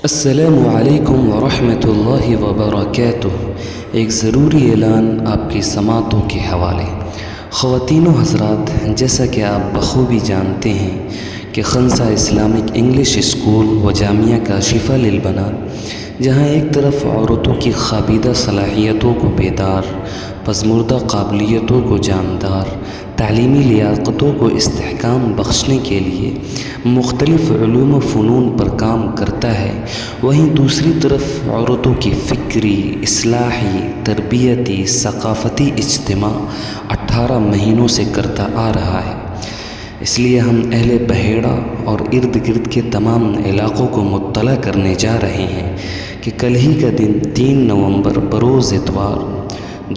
السلام علیکم ورحمۃ اللہ وبرکاتہ۔ ایک ضروری اعلان آپ کی سماعتوں کے حوالے۔ خواتین و حضرات، جیسا کہ آپ بخوبی جانتے ہیں کہ خنسا اسلامک انگلش اسکول و جامعہ کاشفہ للبنات، جہاں ایک طرف عورتوں کی خوابیدہ صلاحیتوں کو بیدار، پسماندہ قابلیتوں کو جاندار، تعلیمی لیاقتوں کو استحکام بخشنے کے لیے مختلف علوم و فنون پر کام کرتا ہے، وہیں دوسری طرف عورتوں کی فکری، اصلاحی، تربیتی، ثقافتی اجتماع 18 مہینوں سے کرتا آ رہا ہے۔ اس لیے ہم اہل بحیرہ اور ارد گرد کے تمام علاقوں کو مطلع کرنے جا رہے ہیں کہ کل ہی کا دن 3 نومبر بروز اتوار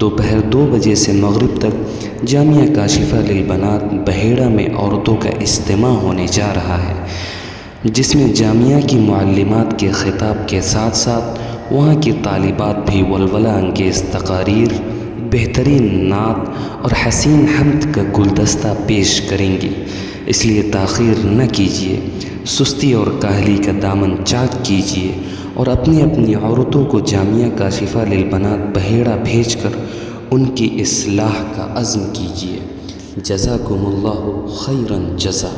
دوپہر 2 بجے سے مغرب تک جامعہ کاشفہ للبنات بحیرہ میں عورتوں کا اجتماع ہونے جا رہا ہے، جس میں جامعہ کی معلمات کے خطاب کے ساتھ ساتھ وہاں کی طالبات بھی ولولہ انگیز تقاریر، بہترین نعت اور حسین حمد کا گلدستہ پیش کریں گی۔ اس لیے تاخیر نہ کیجیے، سستی اور کاہلی کا دامن چاک کیجیے اور اپنی اپنی عورتوں کو جامعہ کاشفہ للبنات بحیرہ بھیج کر ان کی اصلاح کا عزم کیجیے۔ جزاکم اللہ خیراً جزا۔